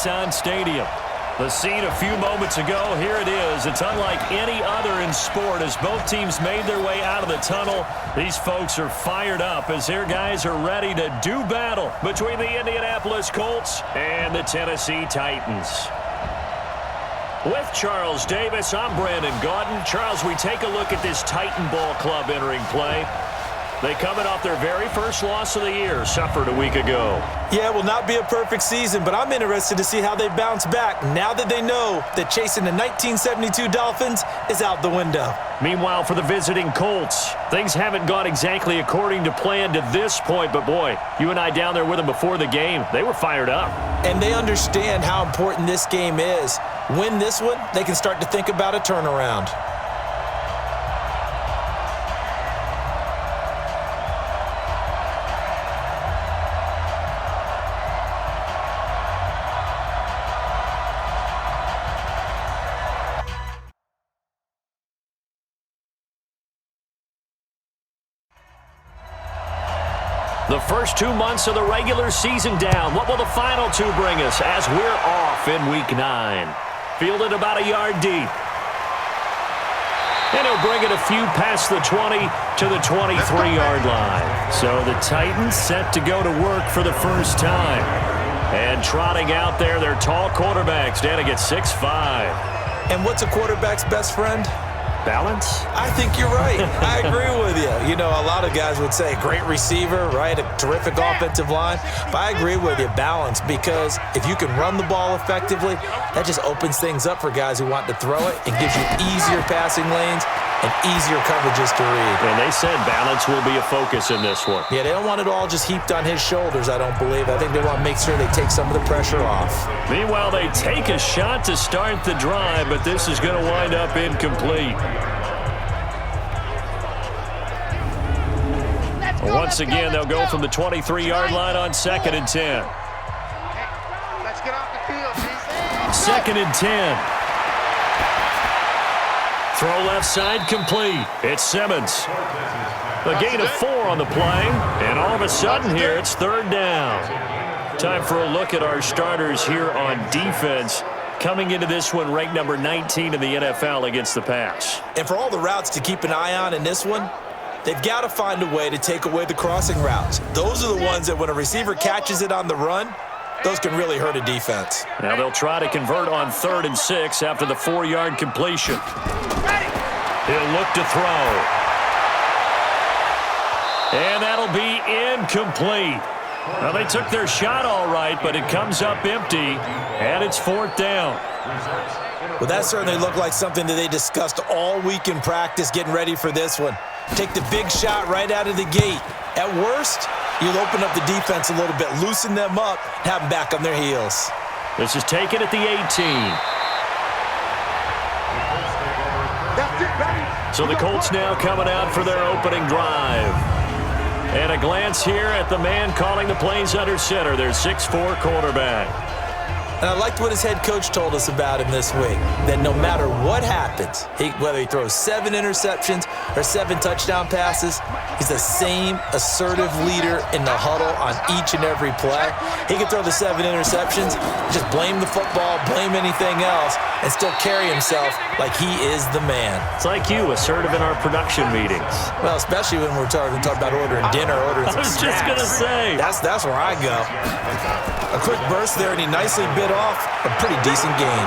Nissan Stadium. The scene a few moments ago, here it is. It's unlike any other in sport as both teams made their way out of the tunnel. These folks are fired up as their guys are ready to do battle between the Indianapolis Colts and the Tennessee Titans. With Charles Davis, I'm Brandon Gaudin. Charles, we take a look at this Titan Ball Club entering play. They coming off their very first loss of the year, suffered a week ago. Yeah, it will not be a perfect season, but I'm interested to see how they bounce back now that they know that chasing the 1972 Dolphins is out the window. Meanwhile, for the visiting Colts, things haven't gone exactly according to plan to this point, but boy, you and I down there with them before the game, they were fired up. And they understand how important this game is. Win this one, they can start to think about a turnaround. The first 2 months of the regular season down. What will the final two bring us as we're off in Week 9? Fielded about a yard deep. And he'll bring it a few past the 20 to the 23-yard line. So the Titans set to go to work for the first time. And trotting out there, their tall quarterback standing at 6'5". And what's a quarterback's best friend? Balance? I think you're right. I agree with you. You know, a lot of guys would say great receiver, right? A terrific offensive line. But I agree with you, balance, because if you can run the ball effectively, that just opens things up for guys who want to throw it and gives you easier passing lanes and easier coverages to read. And they said balance will be a focus in this one. Yeah, they don't want it all just heaped on his shoulders, I don't believe. I think they want to make sure they take some of the pressure off. Meanwhile, they take a shot to start the drive, but this is going to wind up incomplete. Once again, they'll go from the 23-yard line on 2nd and 10. Let's get off the field, Jesus. 2nd and 10. Throw left side complete. It's Simmons. A gain of 4 on the play, and all of a sudden here it's 3rd down. Time for a look at our starters here on defense. Coming into this one, ranked number 19 in the NFL against the pass. And for all the routes to keep an eye on in this one, they've got to find a way to take away the crossing routes. Those are the ones that when a receiver catches it on the run, those can really hurt a defense. Now they'll try to convert on 3rd and 6 after the 4-yard completion. He'll look to throw. And that'll be incomplete. Well, they took their shot all right, but it comes up empty, and it's 4th down. Well, that certainly looked like something that they discussed all week in practice getting ready for this one. Take the big shot right out of the gate. At worst, you'll open up the defense a little bit, loosen them up, have them back on their heels. This is taken at the 18. So the Colts now coming out for their opening drive. And a glance here at the man calling the plays under center, their 6'4" quarterback. And I liked what his head coach told us about him this week, that no matter what happens, whether he throws 7 interceptions or 7 touchdown passes, he's the same assertive leader in the huddle on each and every play. He can throw the 7 interceptions, just blame the football, blame anything else, and still carry himself like he is the man. It's like you, assertive in our production meetings. Well, especially when we're talking about ordering dinner, ordering some snacks. I was just going to say. That's where I go. A quick burst there, and he nicely bit off a pretty decent gain.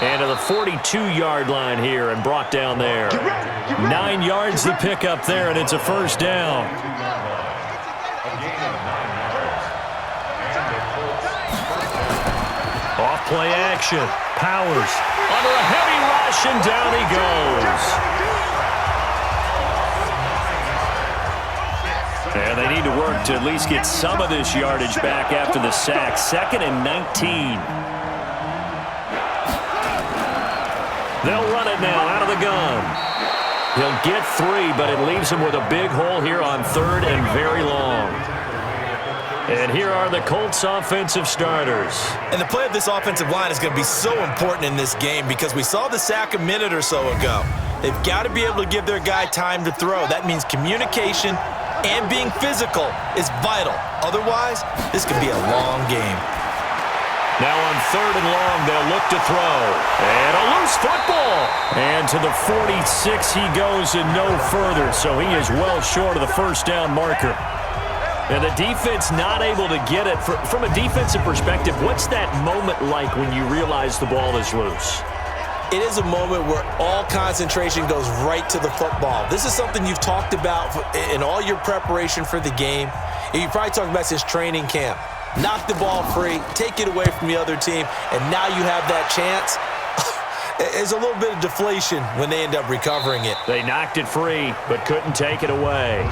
And to the 42-yard line here and brought down there. 9 yards to pick up there, and it's a 1st down. Off play action. Powers under a heavy rush, and down he goes. And they need to work to at least get some of this yardage back after the sack. 2nd and 19. They'll run it now out of the gun. He'll get 3, but it leaves him with a big hole here on 3rd and very long. And here are the Colts offensive starters. And the play of this offensive line is going to be so important in this game because we saw the sack a minute or so ago. They've got to be able to give their guy time to throw. That means communication and being physical is vital. Otherwise, this could be a long game. Now on 3rd and long, they'll look to throw. And a loose football. And to the 46 he goes and no further. So he is well short of the first down marker. And the defense not able to get it. From a defensive perspective, what's that moment like when you realize the ball is loose? It is a moment where all concentration goes right to the football. This is something you've talked about in all your preparation for the game. And you probably talked about since training camp. Knock the ball free, take it away from the other team, and now you have that chance. There's a little bit of deflation when they end up recovering it. They knocked it free, but couldn't take it away.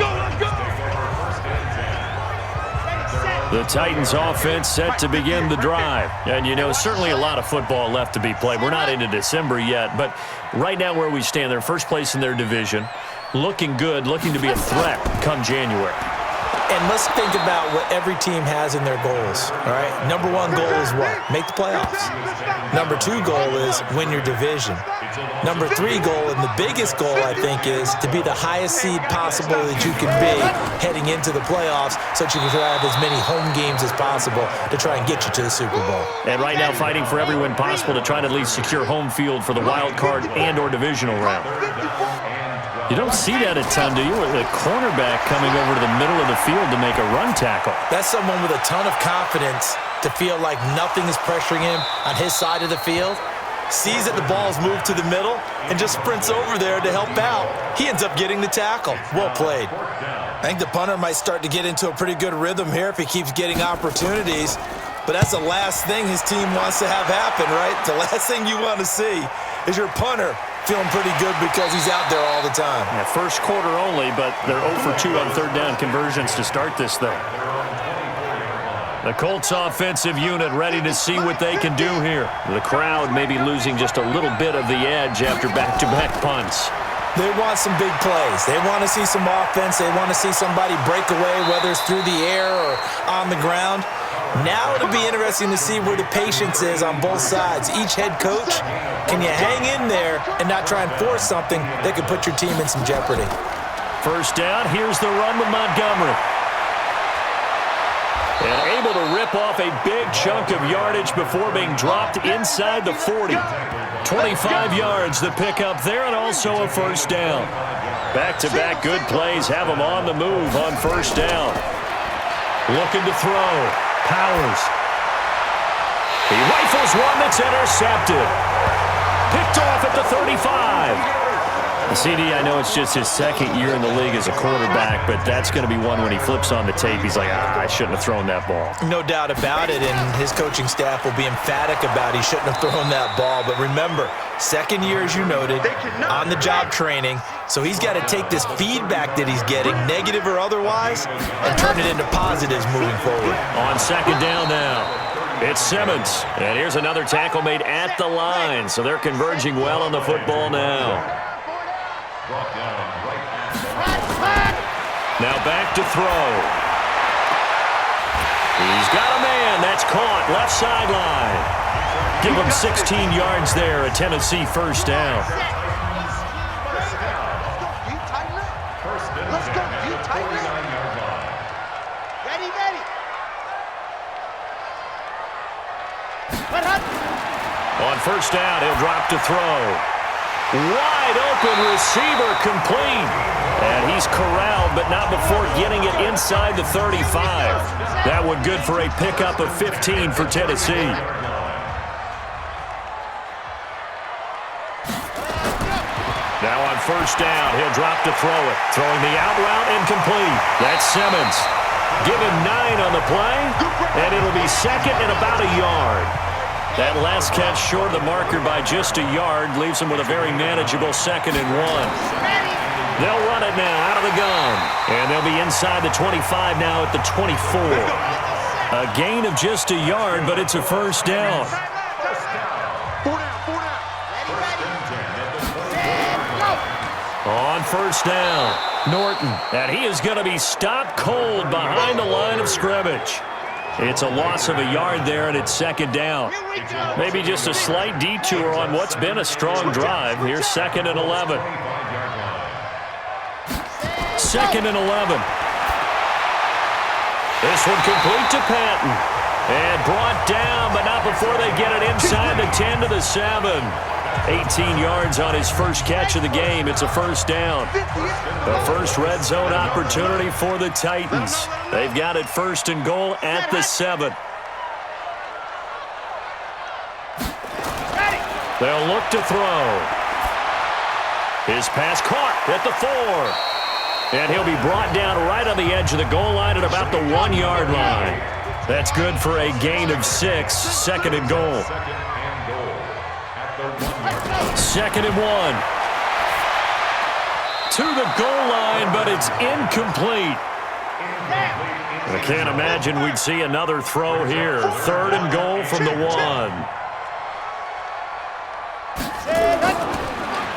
The Titans offense set to begin the drive. And, you know, certainly a lot of football left to be played. We're not into December yet, but right now where we stand, they're first place in their division, looking good, looking to be a threat come January. And let's think about what every team has in their goals, all right? Number one goal is what? Make the playoffs. Number two goal is win your division. Number three goal, and the biggest goal, I think, is to be the highest seed possible that you can be heading into the playoffs so that you can have as many home games as possible to try and get you to the Super Bowl. And right now fighting for every win possible to try to at least secure home field for the wild card and or divisional round. You don't see that a ton, do you? With a cornerback coming over to the middle of the field to make a run tackle. That's someone with a ton of confidence to feel like nothing is pressuring him on his side of the field. Sees that the ball's moved to the middle and just sprints over there to help out. He ends up getting the tackle. Well played. I think the punter might start to get into a pretty good rhythm here if he keeps getting opportunities. But that's the last thing his team wants to have happen, right? The last thing you want to see is your punter feeling pretty good because he's out there all the time. Yeah, first quarter only, but they're 0 for 2 on third down conversions to start this thing. The Colts offensive unit ready to see what they can do here. The crowd may be losing just a little bit of the edge after back-to-back punts. They want some big plays. They want to see some offense. They want to see somebody break away, whether it's through the air or on the ground. Now it'll be interesting to see where the patience is on both sides. Each head coach, can you hang in there and not try and force something that could put your team in some jeopardy? First down, here's the run with Montgomery. And able to rip off a big chunk of yardage before being dropped inside the 40. 25 yards the pickup there, and also a first down. Back-to-back good plays have him on the move on first down. Looking to throw. Powers. He rifles one that's intercepted. Picked off at the 35. CD, I know it's just his second year in the league as a quarterback, but that's going to be one when he flips on the tape. He's like, I shouldn't have thrown that ball. No doubt about it, and his coaching staff will be emphatic about he shouldn't have thrown that ball. But remember, second year, as you noted, on-the-job training, so he's got to take this feedback that he's getting, negative or otherwise, and turn it into positives moving forward. On second down now. It's Simmons, and here's another tackle made at the line, so they're converging well on the football now. Now back to throw. He's got a man. That's caught. Left sideline. Give him 16 yards there. A Tennessee first down. Let's go. You tighten up. Ready. On first down, he'll drop to throw. Wide open receiver complete. And he's corralled, but not before getting it inside the 35. That one good for a pickup of 15 for Tennessee. Now on first down, he'll drop to throw it. Throwing the out route incomplete. That's Simmons. Give him 9 on the play, and it'll be second and about a yard. That last catch short of the marker by just a yard leaves him with a very manageable 2nd and 1. They'll run it now out of the gun, and they'll be inside the 25 now at the 24. A gain of just a yard, but it's a first down. On first down, Norton, and he is going to be stopped cold behind the line of scrimmage. It's a loss of a yard there, and it's second down. Maybe just a slight detour on what's been a strong drive. Here's 2nd and 11. 2nd and 11. This one complete to Patton. And brought down, but not before they get it inside the 10 to the 7. 18 yards on his first catch of the game. It's a first down. The first red zone opportunity for the Titans. They've got it first and goal at the 7. They'll look to throw. His pass caught at the 4. And he'll be brought down right on the edge of the goal line at about the 1-yard line. That's good for a gain of 6. Second and goal. Second and 1. To the goal line, but it's incomplete. I can't imagine we'd see another throw here. Third and goal from the 1.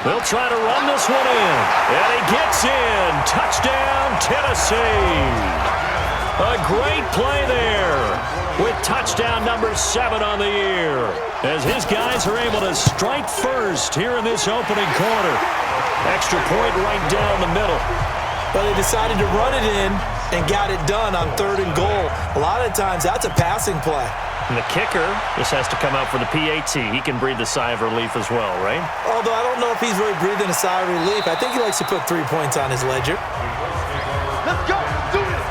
They'll try to run this one in. And he gets in. Touchdown, Tennessee. A great play there with touchdown number 7 on the year as his guys are able to strike first here in this opening quarter. Extra point right down the middle. But they decided to run it in and got it done on third and goal. A lot of times that's a passing play. And the kicker just has to come out for the PAT. He can breathe a sigh of relief as well, right? Although I don't know if he's really breathing a sigh of relief. I think he likes to put 3 points on his ledger. Let's go. Do it.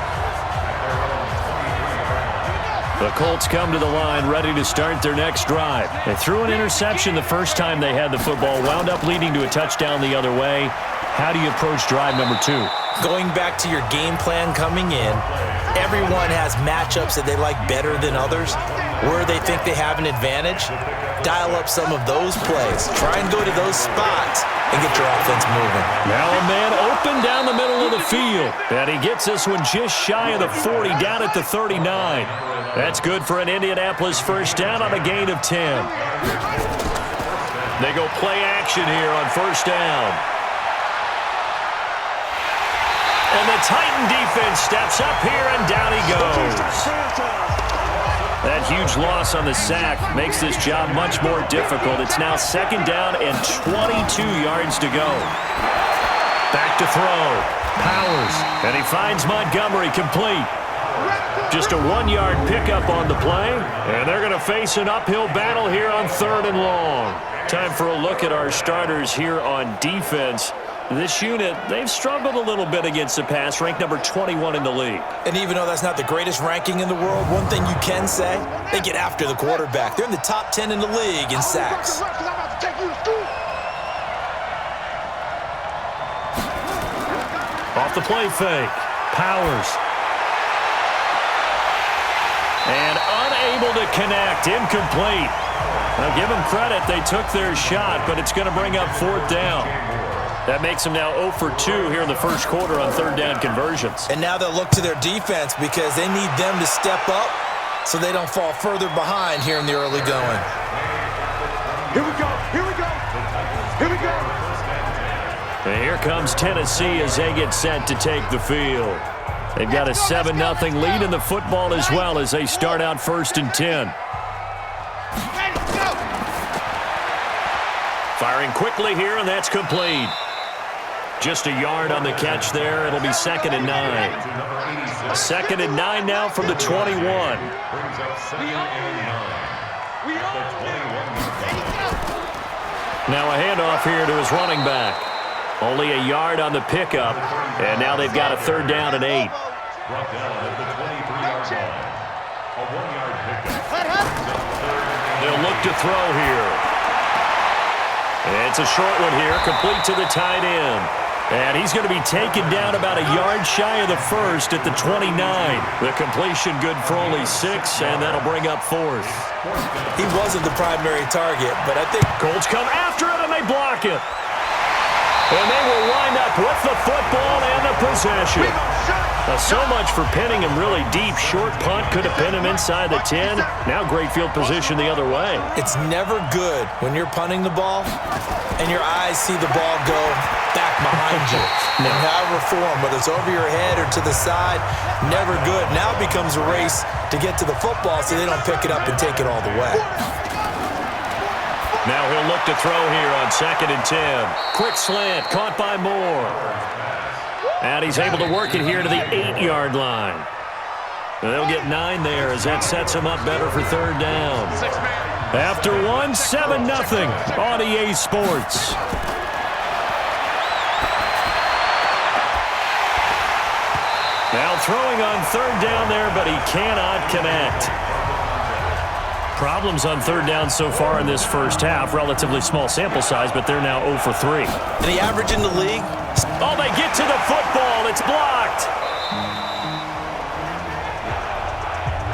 The Colts come to the line ready to start their next drive. They threw an interception the first time they had the football, wound up leading to a touchdown the other way. How do you approach drive number 2? Going back to your game plan coming in, everyone has matchups that they like better than others, where they think they have an advantage. Dial up some of those plays. Try and go to those spots and get your offense moving. Now a man open down the middle of the field. And he gets this one just shy of the 40, down at the 39. That's good for an Indianapolis first down on a gain of 10. They go play action here on first down. And the Titan defense steps up here, and down he goes. That huge loss on the sack makes this job much more difficult. It's now second down and 22 yards to go. Back to throw. Powers. And he finds Montgomery complete. Just a 1-yard pickup on the play. And they're going to face an uphill battle here on third and long. Time for a look at our starters here on defense. This unit, they've struggled a little bit against the pass, ranked number 21 in the league. And even though that's not the greatest ranking in the world, one thing you can say, they get after the quarterback. They're in the top 10 in the league in sacks. Off the play fake. Powers. And unable to connect. Incomplete. Now give them credit. They took their shot, but it's going to bring up fourth down. That makes them now 0 for 2 here in the first quarter on third down conversions. And now they'll look to their defense because they need them to step up so they don't fall further behind here in the early going. Here we go. Here we go. Here we go. And here comes Tennessee as they get set to take the field. They've got a 7-0 lead in the football as well as they start out first and 10. Firing quickly here, and that's complete. Just a yard on the catch there. It'll be second and 9. Second and 9 now from the 21. Now a handoff here to his running back. Only a yard on the pickup, and now they've got a third down and 8. They'll look to throw here. It's a short one here, complete to the tight end. And he's going to be taken down about a yard shy of the first at the 29. The completion good for only 6, and that'll bring up fourth. He wasn't the primary target, but I think Colts come after it, and they block it. And they will wind up with the football and the possession. So much for pinning him really deep. Short punt could have pinned him inside the 10. Now great field position the other way. It's never good when you're punting the ball and your eyes see the ball go back behind you. No. In however form, whether it's over your head or to the side, never good. Now it becomes a race to get to the football so they don't pick it up and take it all the way. Now he'll look to throw here on second and 10. Quick slant, caught by Moore. And he's able to work it here to the 8-yard line. They'll get 9 there as that sets them up better for third down. After one, 7-0 on EA Sports. Now throwing on third down there, but he cannot connect. Problems on third down so far in this first half. Relatively small sample size, but they're now 0 for 3. And the average in the league? Oh, they get to the football. It's blocked.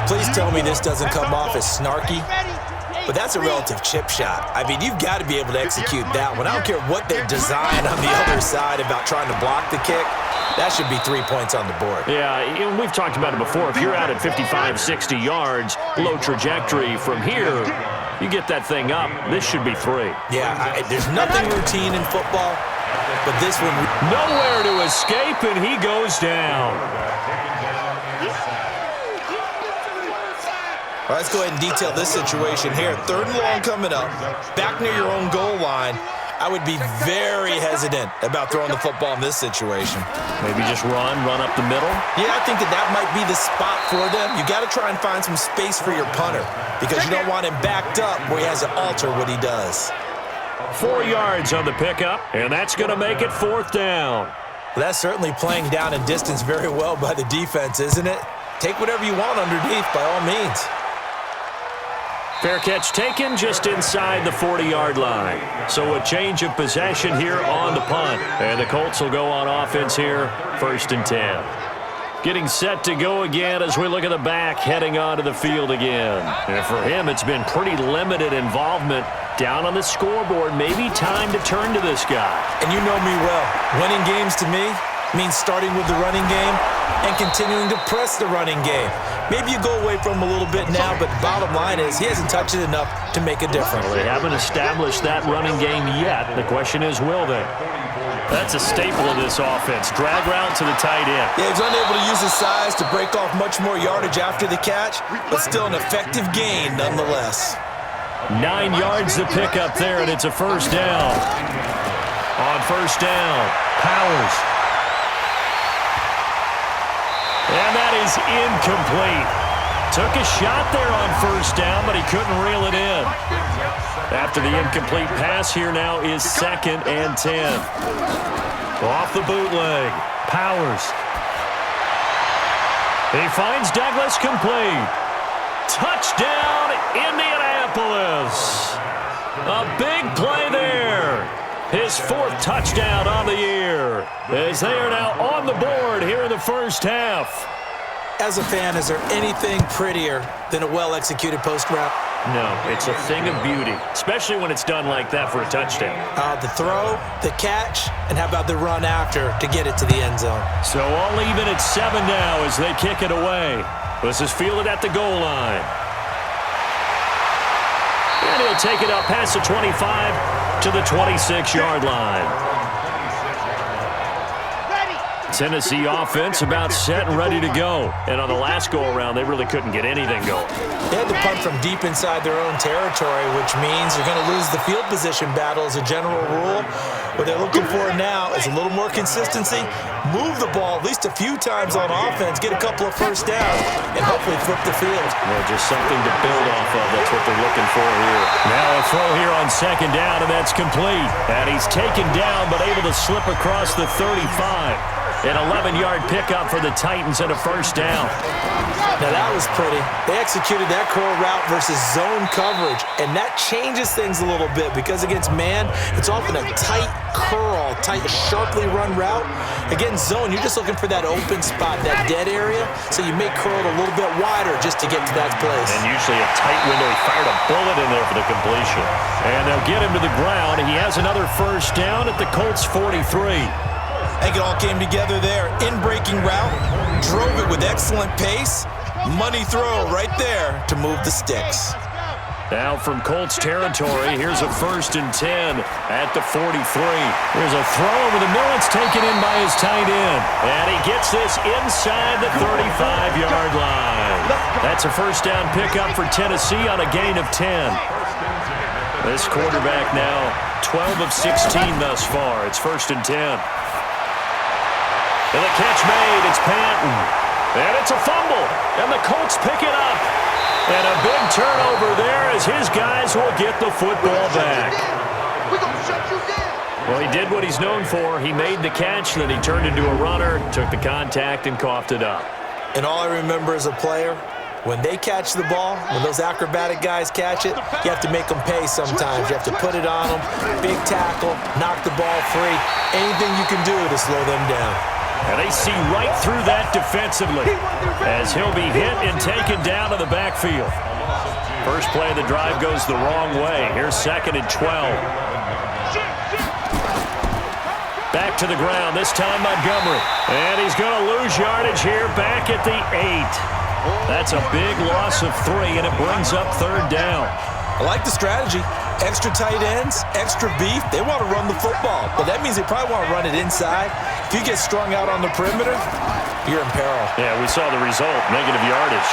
Please tell me this doesn't come off as snarky, but that's a relative chip shot. I mean, you've got to be able to execute that one. I don't care what they've designed on the other side about trying to block the kick. That should be 3 points on the board. Yeah, we've talked about it before. If you're out at 55, 60 yards, low trajectory from here, you get that thing up, this should be 3. Yeah, there's nothing routine in football, but this one... Nowhere to escape, and he goes down. All right, let's go ahead and detail this situation here. 3rd and long coming up, back near your own goal line. I would be very hesitant about throwing the football in this situation. Maybe just run up the middle? Yeah, I think that might be the spot for them. You got to try and find some space for your punter because you don't want him backed up where he has to alter what he does. 4 yards on the pickup, and that's going to make it 4th down. Well, that's certainly playing down and distance very well by the defense, isn't it? Take whatever you want underneath by all means. Fair catch taken just inside the 40-yard line. So a change of possession here on the punt. And the Colts will go on offense here, 1st and 10. Getting set to go again as we look at the back heading onto the field again. And for him, it's been pretty limited involvement down on the scoreboard. Maybe time to turn to this guy. And you know me well. Winning games to me means starting with the running game and continuing to press the running game. Maybe you go away from him a little bit now, but the bottom line is he hasn't touched it enough to make a difference. Well, they haven't established that running game yet. The question is, will they? That's a staple of this offense. Drag route to the tight end. Yeah, he's unable to use his size to break off much more yardage after the catch, but still an effective gain nonetheless. 9 yards to pick up there, and it's a 1st down. On 1st down, Powers. And that is incomplete. Took a shot there on 1st down, but he couldn't reel it in. After the incomplete pass, here now is 2nd and 10. Off the bootleg, Powers. He finds Douglas complete. Touchdown, Indianapolis. A big play there. His 4th touchdown on the year, as they are now on the board here in the first half. As a fan, is there anything prettier than a well-executed post route? No, it's a thing of beauty, especially when it's done like that for a touchdown. The throw, the catch, and how about the run after to get it to the end zone? So all even at 7 now as they kick it away. This is fielded at the goal line. And he'll take it up past the 25 to the 26-yard line. Tennessee offense about set and ready to go. And on the last go-around, they really couldn't get anything going. They had to punt from deep inside their own territory, which means you're going to lose the field position battle as a general rule. What they're looking for now is a little more consistency, move the ball at least a few times on offense, get a couple of 1st downs, and hopefully flip the field. Well, just something to build off of. That's what they're looking for here. Now a throw here on 2nd down, and that's complete. And he's taken down, but able to slip across the 35. An 11-yard pickup for the Titans and a 1st down. Now that was pretty. They executed that curl route versus zone coverage, and that changes things a little bit because against man, it's often a tight curl, tight, sharply run route. Against zone, you're just looking for that open spot, that dead area, so you may curl it a little bit wider just to get to that place. And usually a tight window. He fired a bullet in there for the completion. And they'll get him to the ground. He has another 1st down at the Colts 43. I think it all came together there. In-breaking route, drove it with excellent pace. Money throw right there to move the sticks. Now from Colts territory, here's a 1st and 10 at the 43. Here's a throw over the middle. It's taken in by his tight end. And he gets this inside the 35-yard line. That's a 1st down pickup for Tennessee on a gain of 10. This quarterback now 12 of 16 thus far. It's 1st and 10. And the catch made, it's Patton. And it's a fumble, and the Colts pick it up. And a big turnover there as his guys will get the football back. We're going to shut you down. Well, he did what he's known for. He made the catch, then he turned into a runner, took the contact, and coughed it up. And all I remember as a player, when they catch the ball, when those acrobatic guys catch it, you have to make them pay sometimes. You have to put it on them, big tackle, knock the ball free, anything you can do to slow them down. And they see right through that defensively as he'll be hit and taken down to the backfield. First play of the drive goes the wrong way. Here's 2nd and 12. Back to the ground, this time Montgomery. And he's going to lose yardage here back at the 8. That's a big loss of 3, and it brings up 3rd down. I like the strategy. Extra tight ends, extra beef. They want to run the football, but that means they probably want to run it inside. If you get strung out on the perimeter, you're in peril. Yeah, we saw the result, negative yardage.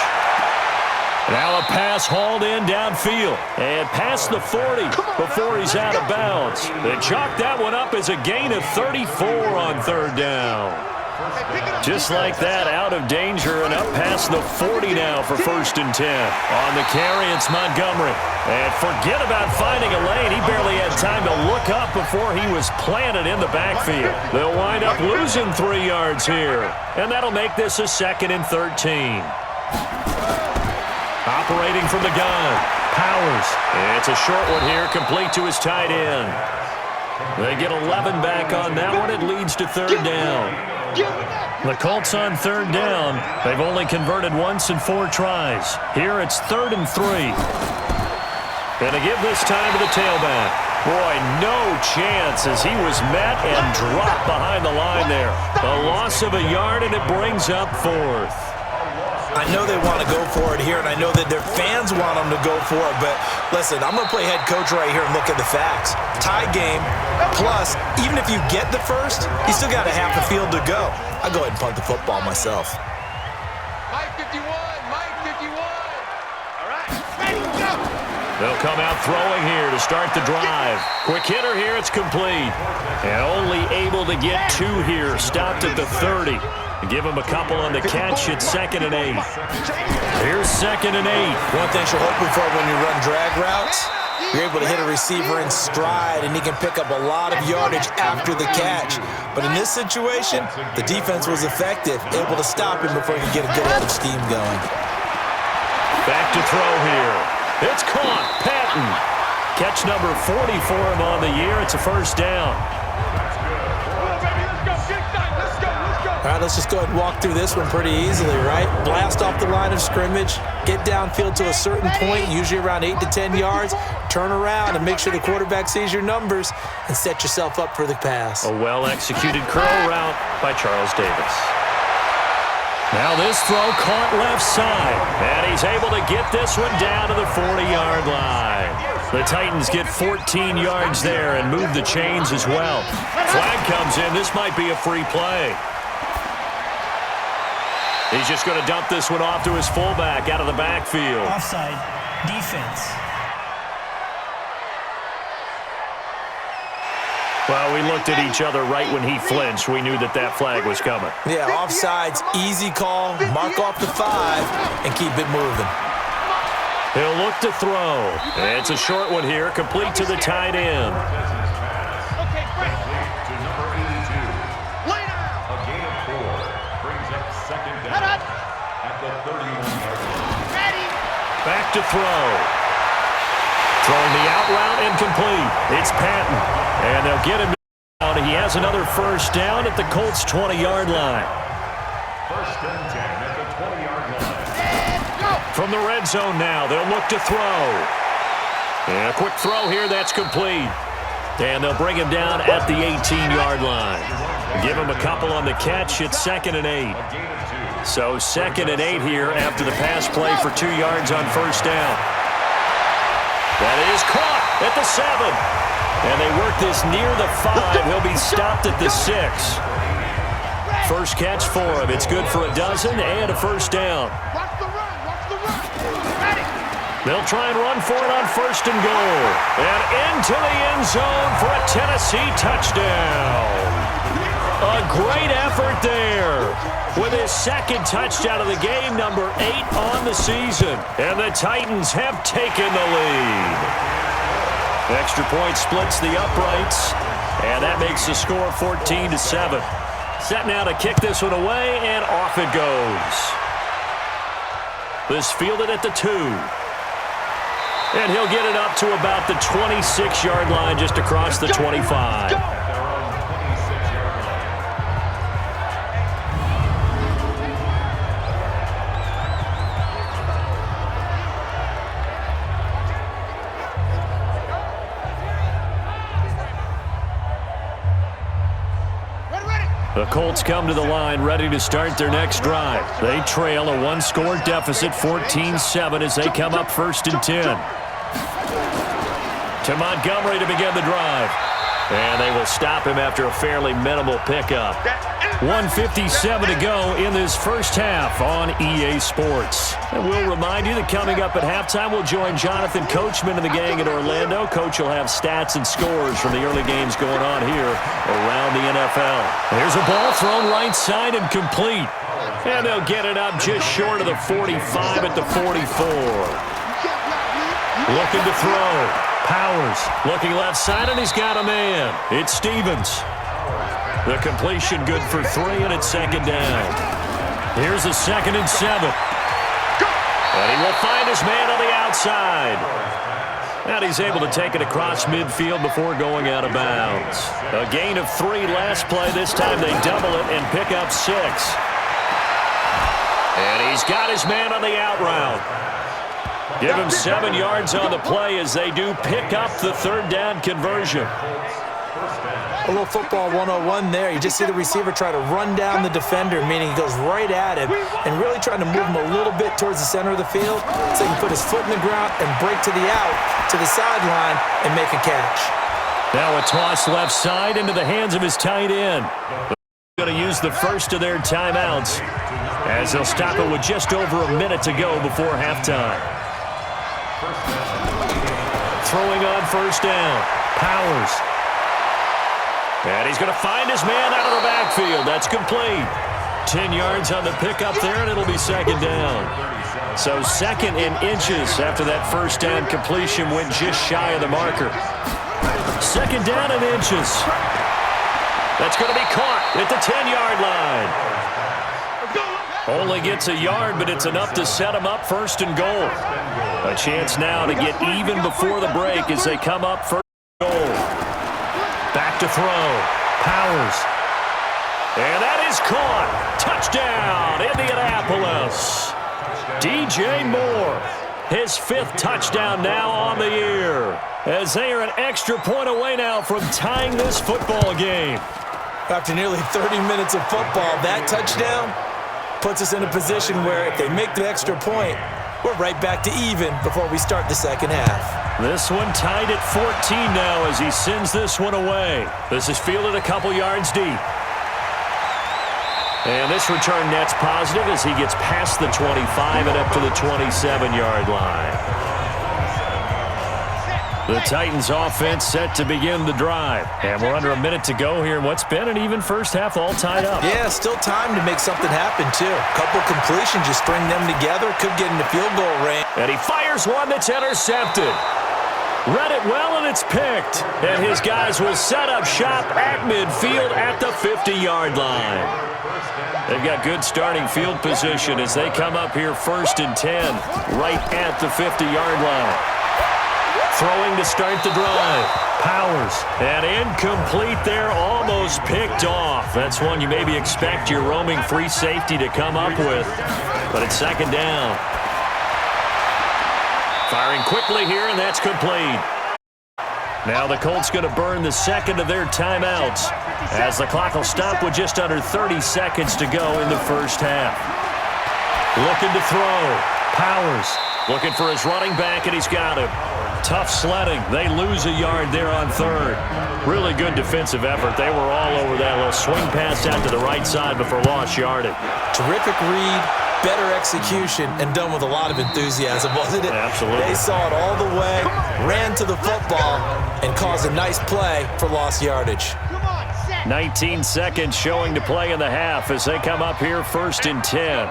Now a pass hauled in downfield and past the 40 before he's out of bounds. They chalk that one up as a gain of 34 on 3rd down. Just like that, out of danger and up past the 40 now for 1st and 10. On the carry, it's Montgomery. And forget about finding a lane. He barely had time to look up before he was planted in the backfield. They'll wind up losing 3 yards here. And that'll make this a 2nd and 13. Operating from the gun, Powers. It's a short one here, complete to his tight end. They get 11 back on that one. It leads to 3rd down. The Colts on 3rd down. They've only converted once in 4 tries. Here it's 3rd and 3. And to give this time to the tailback. Boy, no chance as he was met and dropped behind the line there. A loss of a yard, and it brings up 4th. I know they want to go for it here, and I know that their fans want them to go for it, but listen, I'm going to play head coach right here and look at the facts. Tie game, plus, even if you get the first, you still got a half a field to go. I'll go ahead and punt the football myself. Mike 51, Mike 51. All right, ready, go. They'll come out throwing here to start the drive. Quick hitter here, it's complete. And only able to get 2 here, stopped at the 30. Give him a couple on the catch. It's 2nd and 8. Here's 2nd and 8. One thing you're hoping for when you run drag routes, you're able to hit a receiver in stride, and he can pick up a lot of yardage after the catch. But in this situation, the defense was effective, able to stop him before he could get a good head of steam going. Back to throw here. It's caught. Patton. Catch number 40 for him on the year. It's a 1st down. All right, let's just go ahead and walk through this one pretty easily, right? Blast off the line of scrimmage, get downfield to a certain point, usually around 8 to 10 yards, turn around and make sure the quarterback sees your numbers and set yourself up for the pass. A well-executed curl route by Charles Davis. Now this throw caught left side, and he's able to get this one down to the 40-yard line. The Titans get 14 yards there and move the chains as well. Flag comes in. This might be a free play. He's just going to dump this one off to his fullback out of the backfield. Offside, defense. Well, we looked at each other right when he flinched. We knew that that flag was coming. Yeah, offsides, easy call, mark off the 5, and keep it moving. He'll look to throw. It's a short one here, complete to the tight end. Okay, great. To number 82. Lay down. A gain of 4 brings up 2nd down at the 31-yard line. Ready. Back to throw. Throwing the out route incomplete. It's Patton. And they'll get him down. He has another 1st down at the Colts' 20-yard line. 1st and 10 at the 20-yard line. And go. From the red zone now, they'll look to throw. And a quick throw here, that's complete. And they'll bring him down at the 18-yard line. Give him a couple on the catch. It's 2nd and 8. So 2nd and 8 here after the pass play for 2 yards on 1st down. That is caught at the 7. And they work this near the 5. He'll be stopped at the 6. First catch for him. It's good for a dozen and a 1st down. Watch the run. Watch the run. Ready. They'll try and run for it on 1st and goal. And into the end zone for a Tennessee touchdown. A great effort there with his second touchdown of the game, number 8 on the season. And the Titans have taken the lead. Extra point splits the uprights, and that makes the score 14-7. Set now to kick this one away, and off it goes. This fielded at the 2. And he'll get it up to about the 26-yard line, just across the 25. The Colts come to the line ready to start their next drive. They trail a one-score deficit, 14-7, as they come up 1st and 10. To Montgomery to begin the drive. And they will stop him after a fairly minimal pickup. 1:57 to go in this first half on EA Sports. And we'll remind you that coming up at halftime, we'll join Jonathan Coachman and the gang in Orlando. Coach will have stats and scores from the early games going on here around the NFL. There's a ball thrown right side and complete. And they'll get it up just short of the 45 at the 44. Looking to throw. Powers looking left side, and he's got a man. It's Stevens. The completion good for 3, and it's 2nd down. Here's a 2nd and 7. And he will find his man on the outside. And he's able to take it across midfield before going out of bounds. A gain of 3 last play. This time they double it and pick up 6. And he's got his man on the out route. Give him 7 yards on the play as they do pick up the 3rd down conversion. A little football 101 there. You just see the receiver try to run down the defender, meaning he goes right at him and really trying to move him a little bit towards the center of the field so he can put his foot in the ground and break to the out, to the sideline, and make a catch. Now a toss left side into the hands of his tight end. They're going to use the first of their timeouts as they'll stop it with just over a minute to go before halftime. Throwing on 1st down. Powers. And he's going to find his man out of the backfield. That's complete. 10 yards on the pickup there, and it'll be 2nd down. So 2nd and inches after that 1st down completion went just shy of the marker. 2nd down and inches. That's going to be caught at the 10-yard line. Only gets a yard, but it's enough to set him up 1st and goal. A chance now to get even before the break as they come up 1st and goal. Back to throw. Powers. And that is caught. Touchdown, Indianapolis. DJ Moore, his 5th touchdown now on the year, as they are an extra point away now from tying this football game. After nearly 30 minutes of football, that touchdown puts us in a position where if they make the extra point, we're right back to even before we start the 2nd half. This one tied at 14 now as he sends this one away. This is fielded a couple yards deep. And this return net's positive as he gets past the 25 and up to the 27-yard line. The Titans offense set to begin the drive. And we're under a minute to go here in what's been an even first half, all tied up. Yeah, still time to make something happen, too. A couple completions, just string them together, could get in the field goal range. And he fires one that's intercepted. Read it well, and it's picked. And his guys will set up shop at midfield at the 50-yard line. They've got good starting field position as they come up here 1st and 10, right at the 50-yard line. Throwing to start the drive. Powers. And incomplete there, almost picked off. That's one you maybe expect your roaming free safety to come up with. But it's 2nd down. Firing quickly here, and that's complete. Now the Colts going to burn the 2nd of their timeouts as the clock will stop with just under 30 seconds to go in the first half. Looking to throw. Powers looking for his running back, and he's got him. Tough sledding. They lose a yard there on 3rd. Really good defensive effort. They were all over that little swing pass out to the right side before lost yardage. Terrific read, better execution, and done with a lot of enthusiasm, wasn't it? Absolutely. They saw it all the way, ran to the football, and caused a nice play for lost yardage. Come on, set. 19 seconds showing to play in the half as they come up here 1st and 10.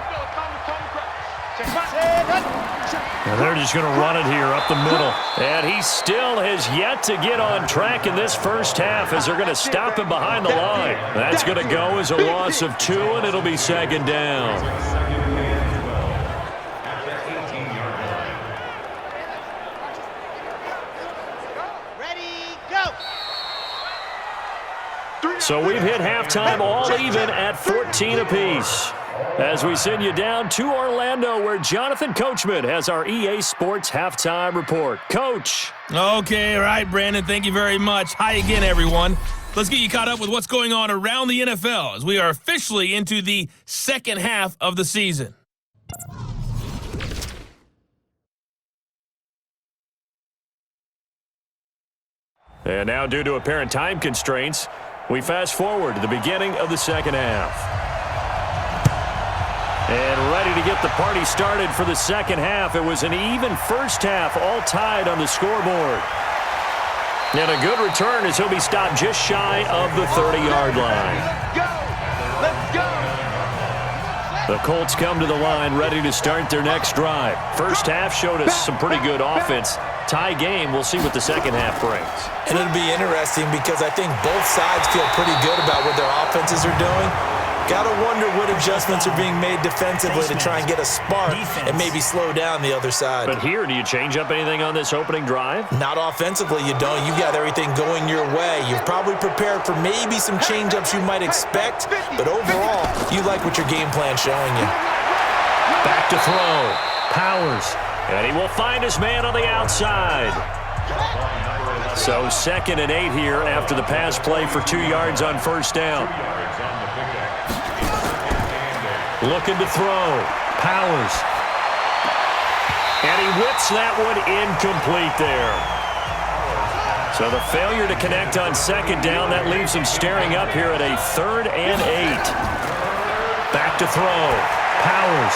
And they're just going to run it here up the middle. And he still has yet to get on track in this first half as they're going to stop him behind the line. That's going to go as a loss of 2, and it'll be 2nd down. So we've hit halftime all even at 14 apiece. As we send you down to Orlando, where Jonathan Coachman has our EA Sports Halftime Report. Coach. Okay, all right, Brandon, thank you very much. Hi again, everyone. Let's get you caught up with what's going on around the NFL as we are officially into the second half of the season. And now, due to apparent time constraints, we fast forward to the beginning of the second half. And ready to get the party started for the second half. It was an even first half, all tied on the scoreboard. And a good return as he'll be stopped just shy of the 30-yard line. Let's go! The Colts come to the line ready to start their next drive. First half showed us some pretty good offense. Tie game, we'll see what the second half brings. And it'll be interesting because I think both sides feel pretty good about what their offenses are doing. Got to wonder what adjustments are being made defensively to try and get a spark and maybe slow down the other side. But here, do you change up anything on this opening drive? Not offensively, you don't. You got everything going your way. You've probably prepared for maybe some change-ups you might expect, but overall, you like what your game plan's showing you. Back to throw. Powers. And he will find his man on the outside. So 2nd and 8 here after the pass play for 2 yards on first down. Looking to throw. Powers. And he whips that one incomplete there. So the failure to connect on 2nd down, that leaves him staring up here at a 3rd and 8. Back to throw. Powers.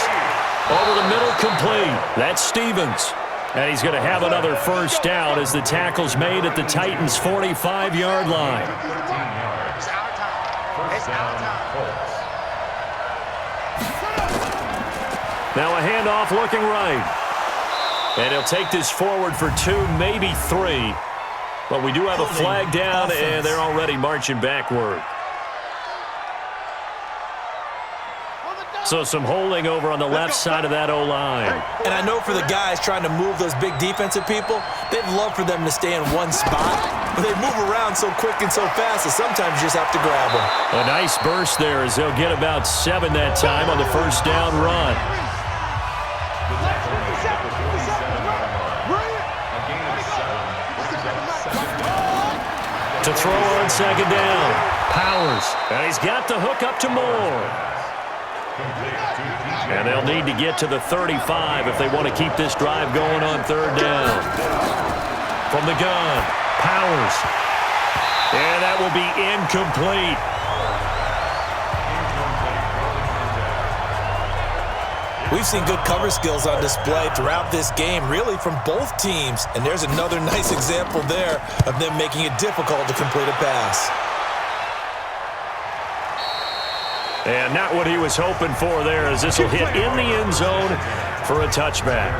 Over the middle, complete. That's Stevens. And he's going to have another first down as the tackle's made at the Titans' 45-yard line. Now a handoff looking right. And he'll take this forward for 2, maybe 3. But we do have a flag down, and they're already marching backward. So some holding over on the left side of that O-line. And I know for the guys trying to move those big defensive people, they'd love for them to stay in one spot. But they move around so quick and so fast that sometimes you just have to grab them. A nice burst there as they'll get about 7 that time on the first down run. To throw on 2nd down. Powers. And he's got the hook up to Moore. And they'll need to get to the 35 if they want to keep this drive going on 3rd down. From the gun, Powers. And that will be incomplete. We've seen good cover skills on display throughout this game, really from both teams. And there's another nice example there of them making it difficult to complete a pass. And not what he was hoping for there, as this will hit in the end zone for a touchback.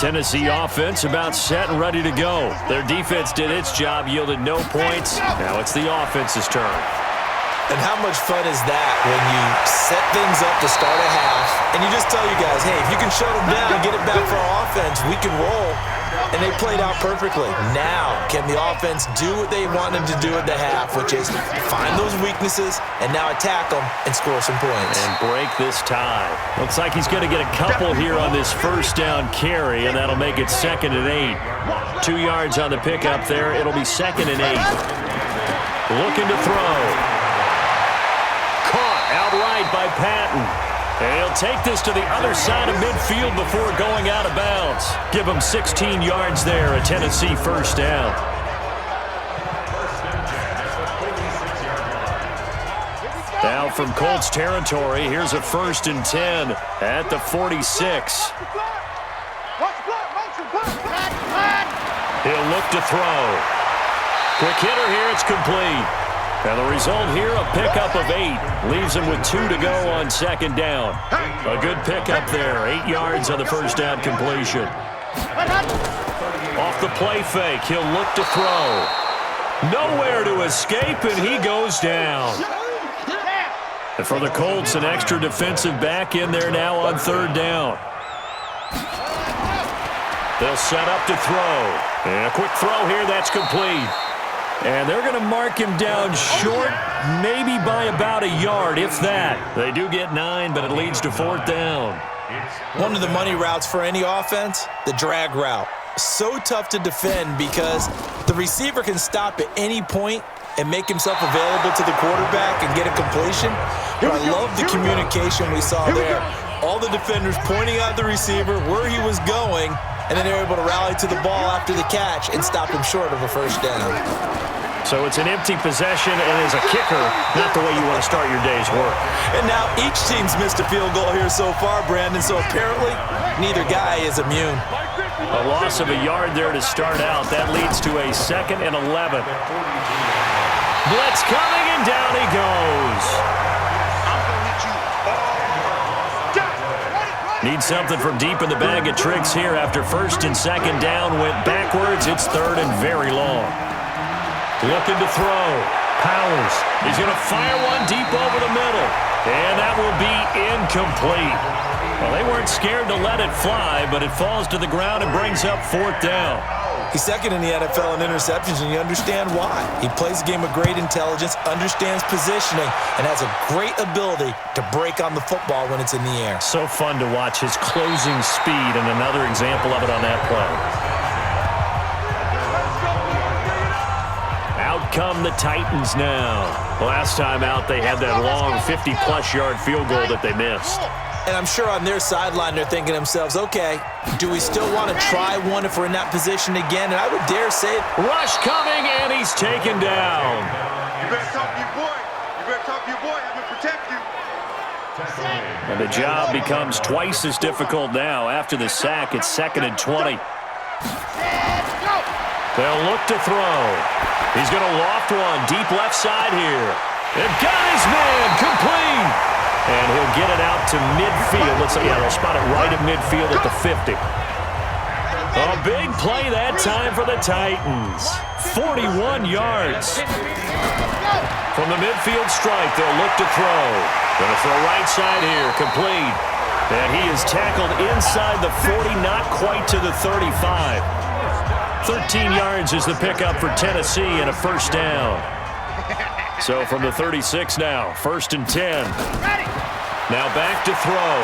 Tennessee offense about set and ready to go. Their defense did its job, yielded no points. Now it's the offense's turn. And how much fun is that when you set things up to start a half and you just tell you guys, hey, if you can shut them down and get it back for our offense, we can roll. And they played out perfectly. Now, can the offense do what they wanted to do at the half, which is find those weaknesses and now attack them and score some points. And break this tie. Looks like he's going to get a couple here on this first down carry, and that'll make it 2nd and 8. 2 yards on the pickup there. It'll be 2nd and 8. Looking to throw. Caught outright by Patton. And he'll take this to the other side of midfield before going out of bounds. Give him 16 yards there, a Tennessee first down. Now from Colts territory, here's a 1st and 10 at the 46. He'll look to throw. Quick hitter here, it's complete. And the result here, a pickup of 8. Leaves him with 2 to go on second down. A good pickup there. 8 yards on the first down completion. Off the play fake, he'll look to throw. Nowhere to escape, and he goes down. And for the Colts, an extra defensive back in there now on third down. They'll set up to throw. And a quick throw here, that's complete. And they're going to mark him down short, maybe by about a yard, if that. They do get 9, but it leads to fourth down. One of the money routes for any offense, the drag route. So tough to defend because the receiver can stop at any point and make himself available to the quarterback and get a completion. But I love the communication we saw there. All the defenders pointing out the receiver, where he was going, and then they're able to rally to the ball after the catch and stop him short of a first down. So it's an empty possession, and as a kicker, not the way you want to start your day's work. And now each team's missed a field goal here so far, Brandon, so apparently neither guy is immune. A loss of a yard there to start out. That leads to a 2nd and 11. Blitz coming, and down he goes. Need something from deep in the bag of tricks here after first and second down went backwards. It's third and very long. Looking to throw. Powers. He's going to fire one deep over the middle. And that will be incomplete. Well, they weren't scared to let it fly, but it falls to the ground and brings up fourth down. He's second in the NFL in interceptions, and you understand why. He plays a game of great intelligence, understands positioning, and has a great ability to break on the football when it's in the air. So fun to watch his closing speed, and another example of it on that play. Out come the Titans now. Last time out, they had that long 50-plus yard field goal that they missed. And I'm sure on their sideline they're thinking to themselves, okay, do we still want to try one if we're in that position again? And I would dare say it. Rush coming, and he's taken down. You better talk to your boy. You better talk to your boy. I'm going to protect you. And the job becomes twice as difficult now. After the sack, it's 2nd and 20. They'll look to throw. He's going to loft one deep left side here. They've got his man complete. And he'll get it out to midfield. Let's say, yeah, they'll spot it right at midfield at the 50. A big play that time for the Titans. 41 yards. From the midfield strike, they'll look to throw. Going to throw right side here, complete. And he is tackled inside the 40, not quite to the 35. 13 yards is the pickup for Tennessee and a first down. So from the 36 now, 1st and 10. Now back to throw.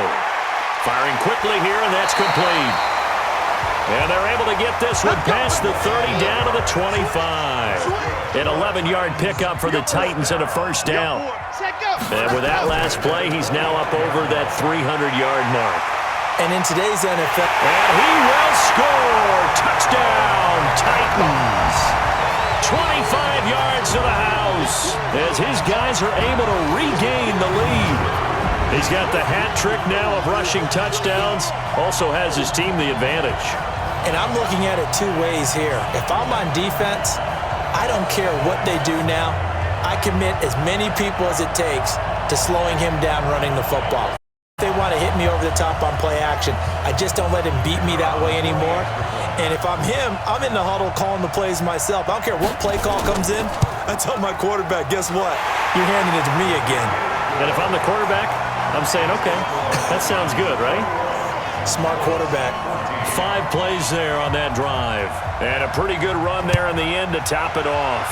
Firing quickly here, and that's complete. And they're able to get this one past the 30 down to the 25. An 11-yard pickup for the Titans and a first down. And with that last play, he's now up over that 300-yard mark. And in today's NFL. And he will score. Touchdown, Titans. 25 yards to the house as his guys are able to regain the lead. He's got the hat trick now of rushing touchdowns. Also has his team the advantage. And I'm looking at it two ways here. If I'm on defense, I don't care what they do now. I commit as many people as it takes to slowing him down running the football. If they want to hit me over the top on play action, I just don't let him beat me that way anymore. And if I'm him, I'm in the huddle calling the plays myself. I don't care what play call comes in. I tell my quarterback, guess what? You're handing it to me again. And if I'm the quarterback, I'm saying, okay, that sounds good, right? Smart quarterback. 5 plays there on that drive. And a pretty good run there in the end to top it off.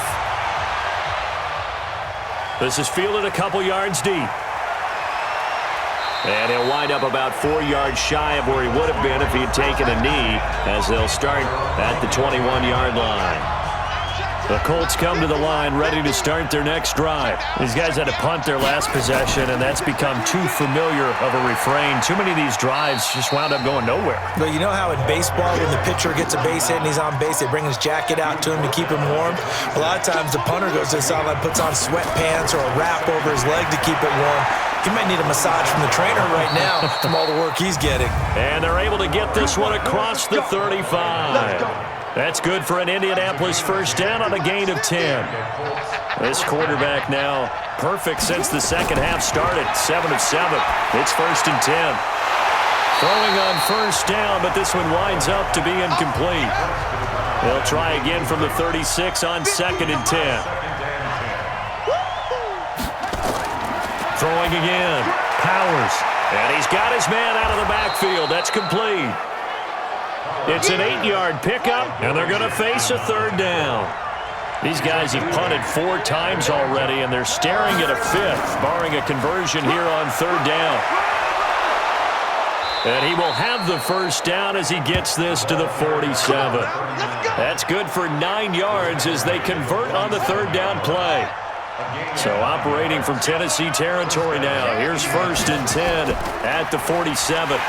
This is fielded a couple yards deep. And he'll wind up about 4 yards shy of where he would have been if he had taken a knee, as they'll start at the 21-yard line. The Colts come to the line ready to start their next drive. These guys had to punt their last possession, and that's become too familiar of a refrain. Too many of these drives just wound up going nowhere. But you know how in baseball, when the pitcher gets a base hit and he's on base, they bring his jacket out to him to keep him warm? A lot of times the punter goes to the sideline, puts on sweatpants or a wrap over his leg to keep it warm. He might need a massage from the trainer right now from all the work he's getting. And they're able to get this one across the 35. That's good for an Indianapolis first down on a gain of 10. This quarterback now perfect since the second half started. 7 of 7. It's 1st and 10. Throwing on first down, but this one winds up to be incomplete. They'll try again from the 36 on 2nd and 10. Throwing again. Powers. And he's got his man out of the backfield. That's complete. It's an 8-yard pickup, and they're going to face a 3rd down. These guys have punted 4 times already, and they're staring at a 5th, barring a conversion here on 3rd down. And he will have the first down as he gets this to the 47. That's good for 9 yards as they convert on the 3rd down play. So operating from Tennessee territory now. Here's 1st and 10 at the 47.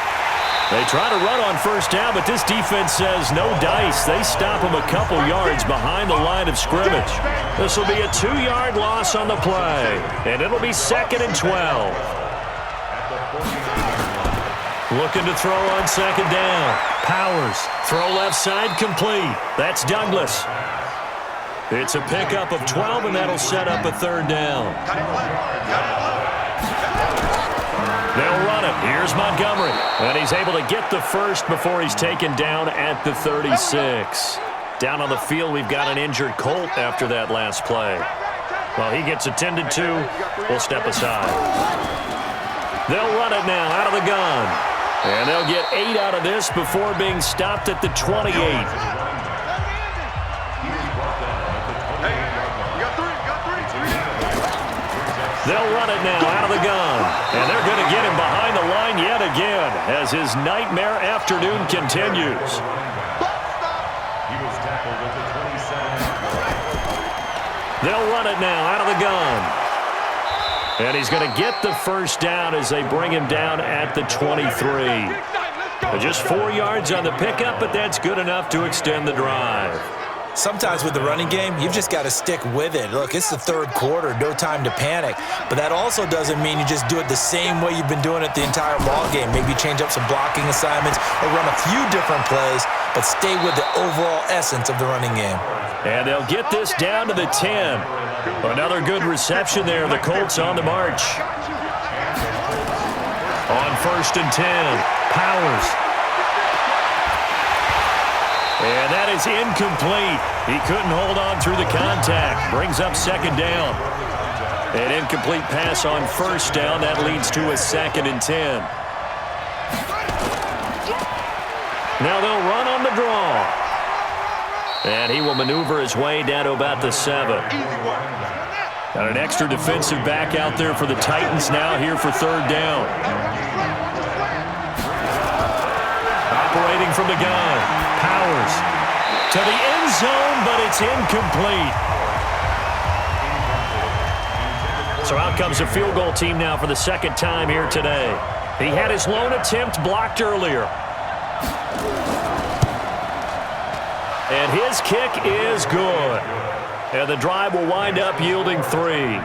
They try to run on first down, but this defense says no dice. They stop them a couple yards behind the line of scrimmage. This will be a 2-yard loss on the play, and it'll be 2nd and 12. Looking to throw on 2nd down. Powers. Throw left side complete. That's Douglas. It's a pickup of 12, and that'll set up a 3rd down. They'll run it. Here's Montgomery. And he's able to get the first before he's taken down at the 36. Down on the field, we've got an injured Colt after that last play. While he gets attended to, we'll step aside. They'll run it now out of the gun. And they'll get 8 out of this before being stopped at the 28. They'll run it now out of the gun. And they're going to get him behind the line yet again as his nightmare afternoon continues. He was tackled at the 27. They'll run it now out of the gun. And he's going to get the first down as they bring him down at the 23. Just 4 yards on the pickup, but that's good enough to extend the drive. Sometimes with the running game, you've just got to stick with it. Look, it's the 3rd quarter, no time to panic. But that also doesn't mean you just do it the same way you've been doing it the entire ball game. Maybe change up some blocking assignments or run a few different plays, but stay with the overall essence of the running game. And they'll get this down to the 10. Another good reception there. The Colts on the march. On 1st and 10, Powers. And that is incomplete. He couldn't hold on through the contact. Brings up 2nd down. An incomplete pass on 1st down. That leads to a 2nd and 10. Now they'll run on the draw. And he will maneuver his way down to about the 7. Got an extra defensive back out there for the Titans now here for 3rd down. Operating from the gun. Powers to the end zone, but it's incomplete. So out comes a field goal team now for the 2nd time here today. He had his lone attempt blocked earlier. And his kick is good. And the drive will wind up yielding 3.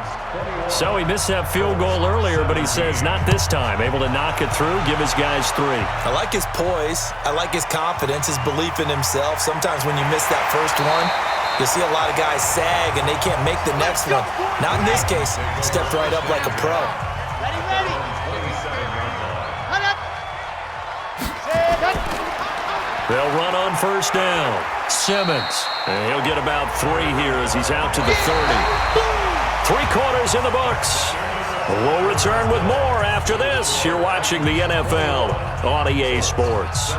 So he missed that field goal earlier, but he says not this time. Able to knock it through, give his guys 3. I like his poise. I like his confidence, his belief in himself. Sometimes when you miss that first one, you'll see a lot of guys sag and they can't make the next one. Not in this case. He stepped right up like a pro. Ready. They'll run on 1st down. Simmons. And he'll get about 3 here as he's out to the 30. 3 quarters in the books. We'll return with more after this. You're watching the NFL on EA Sports.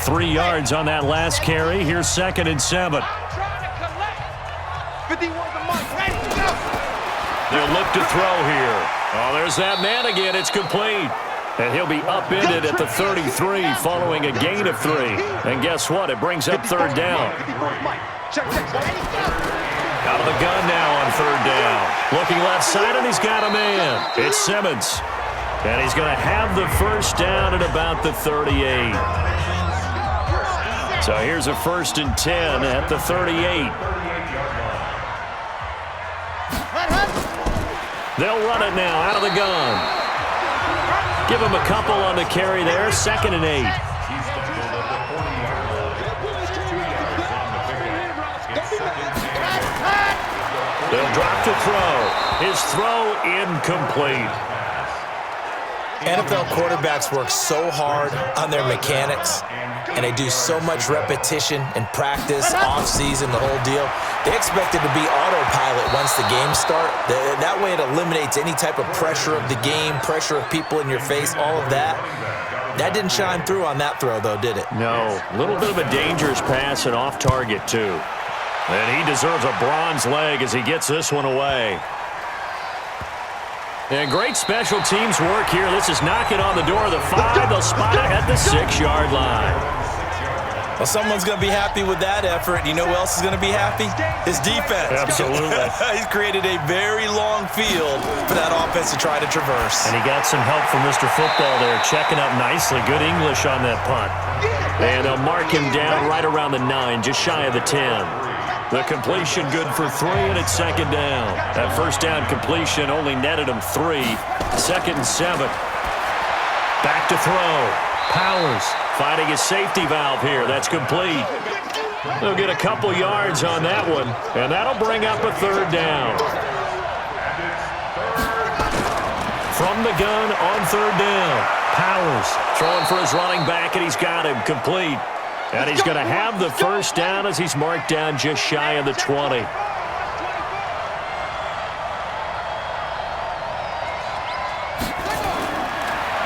3 yards on that last carry. Here's 2nd and 7. They'll look to throw here. Oh, there's that man again. It's complete. And he'll be upended at the 33 following a gain of 3. And guess what? It brings up 3rd down. Out of the gun now on 3rd down. Looking left side, and he's got a man. It's Simmons. And he's going to have the first down at about the 38. So here's a 1st and 10 at the 38. They'll run it now out of the gun. Give him a couple on the carry there. 2nd and 8. to throw. His throw incomplete. NFL quarterbacks work so hard on their mechanics, and they do so much repetition and practice, off-season, the whole deal. They expect it to be autopilot once the games start. That way it eliminates any type of pressure of the game, pressure of people in your face, all of that. That didn't shine through on that throw, though, did it? No. A little bit of a dangerous pass and off target, too. And he deserves a bronze leg as he gets this one away. And great special teams work here. This is knocking on the door of the 5. They'll spot it at the 6-yard line. Well, someone's going to be happy with that effort. You know who else is going to be happy? His defense. Absolutely. He's created a very long field for that offense to try to traverse. And he got some help from Mr. Football there, checking up nicely. Good English on that punt. And they'll mark him down right around the 9, just shy of the 10. The completion good for 3, and it's 2nd down. That first down completion only netted him 3. 2nd and 7. Back to throw. Powers finding his safety valve here. That's complete. They'll get a couple yards on that one, and that'll bring up a 3rd down. From the gun on 3rd down. Powers throwing for his running back, and he's got him complete. And he's going to have the first down as he's marked down just shy of the 20.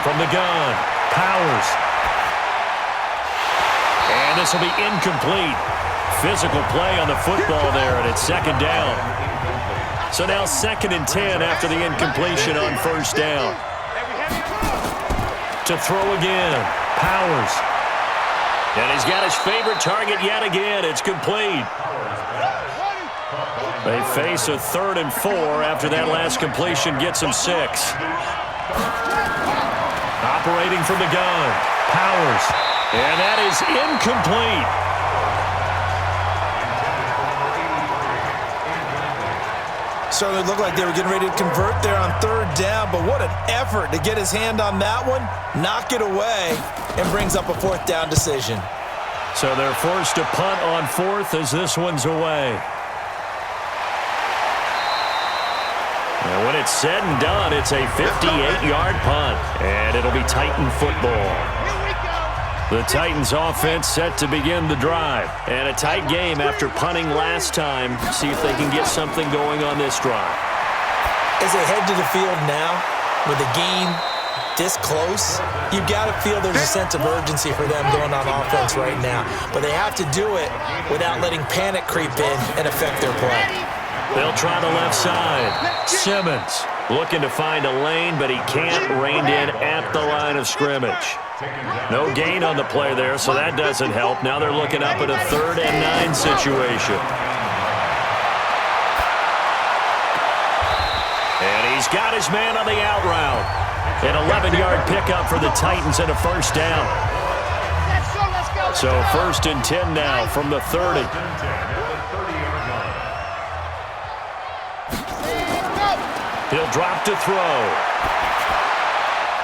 From the gun, Powers. And this will be incomplete. Physical play on the football there, and it's 2nd down. So now 2nd and 10 after the incompletion on 1st down. To throw again, Powers. And he's got his favorite target yet again. It's complete. They face a 3rd and 4 after that last completion gets him 6. Operating from the gun, Powers. And that is incomplete. Certainly looked like they were getting ready to convert there on 3rd down, but what an effort to get his hand on that one, knock it away, and brings up a 4th down decision. So they're forced to punt on 4th as this one's away. And when it's said and done, it's a 58-yard punt, and it'll be Titan football. The Titans offense set to begin the drive. And a tight game after punting last time. See if they can get something going on this drive. As they head to the field now, with the game this close, you've got to feel there's a sense of urgency for them going on offense right now. But they have to do it without letting panic creep in and affect their play. They'll try the left side. Simmons looking to find a lane, but he can't rein in at the line of scrimmage. No gain on the play there, so that doesn't help. Now they're looking up at a 3rd and 9 situation. And he's got his man on the out route. An 11-yard pickup for the Titans and a 1st down. So 1st and 10 now from the 30. He'll drop to throw.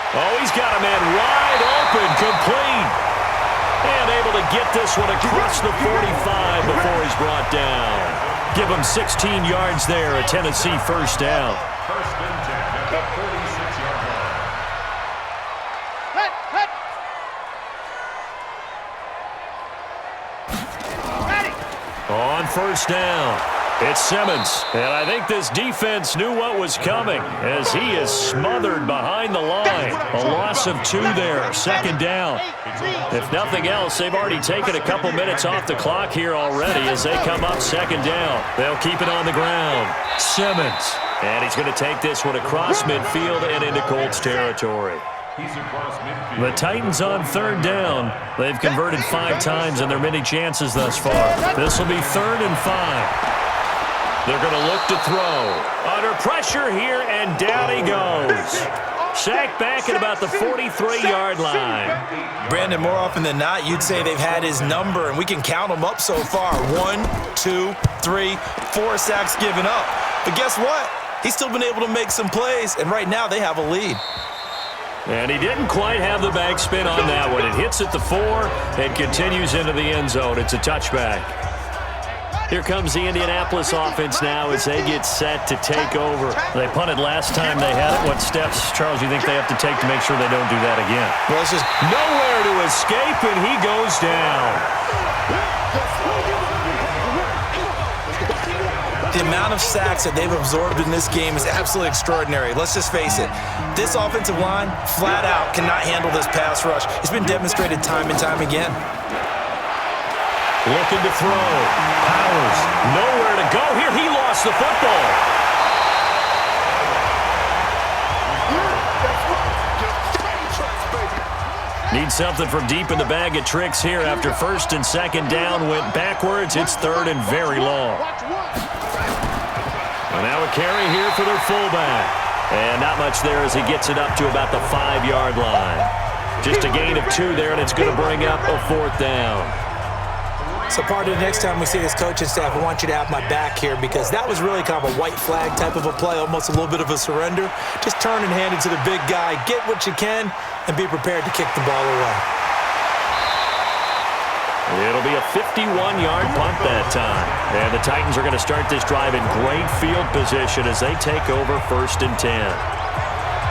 Oh, he's got a man wide open, complete. And able to get this one across the 45 before he's brought down. Give him 16 yards there, a Tennessee 1st down. 1st and 10 at the 46-yard line. On 1st down, it's Simmons. And I think this defense knew what was coming as he is smothered behind the line. A loss of 2 there, 2nd down. If nothing else, they've already taken a couple minutes off the clock here already as they come up 2nd down. They'll keep it on the ground. Simmons. And he's going to take this one across midfield and into Colts territory. The Titans on 3rd down. They've converted 5 times in their many chances thus far. This will be 3rd and 5. They're going to look to throw. Under pressure here, and down he goes. Sacked back at about the 43-yard line. Brandon, more often than not, you'd say they've had his number, and we can count them up so far. 1, 2, 3, 4 sacks given up. But guess what? He's still been able to make some plays, and right now they have a lead. And he didn't quite have the backspin on that one. It hits at the 4 and continues into the end zone. It's a touchback. Here comes the Indianapolis offense now as they get set to take over. They punted last time they had it. What steps, Charles, you think they have to take to make sure they don't do that again? Well, it's just nowhere to escape, and he goes down. the amount of sacks that they've absorbed in this game is absolutely extraordinary. Let's just face it. This offensive line, flat out, cannot handle this pass rush. It's been demonstrated time and time again. Looking to throw. Powers, nowhere to go here. He lost the football. Need something from deep in the bag of tricks here after first and second down went backwards. It's third and very long. And now a carry here for their fullback. And not much there as he gets it up to about the 5-yard line. Just a gain of 2 there, and it's going to bring up a 4th down. So, partner, the next time we see this coaching staff, I want you to have my back here because that was really kind of a white flag type of a play, almost a little bit of a surrender. Just turn and hand it to the big guy, get what you can, and be prepared to kick the ball away. It'll be a 51-yard punt that time. And the Titans are going to start this drive in great field position as they take over 1st and 10.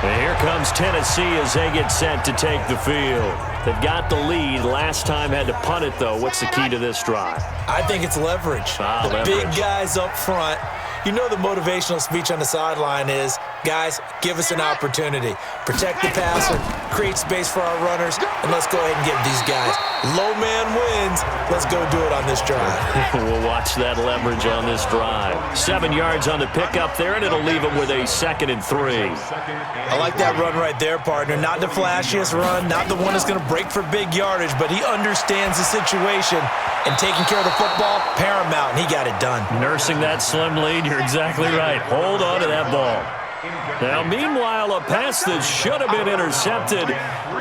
And here comes Tennessee as they get set to take the field. They've got the lead. Last time had to punt it, though. What's the key to this drive? I think it's leverage. The big guys up front. You know the motivational speech on the sideline is, guys, give us an opportunity. Protect the passer, create space for our runners, and let's go ahead and give these guys. Low man wins. Let's go do it on this drive. We'll watch that leverage on this drive. 7 yards on the pickup there, and it'll leave them with a 2nd and 3. I like that run right there, partner. Not the flashiest run, not the one that's going to break for big yardage, but he understands the situation, and taking care of the football, paramount, and he got it done. Nursing that slim lead, you're exactly right. Hold on to that ball. Now, meanwhile, a pass that should have been intercepted,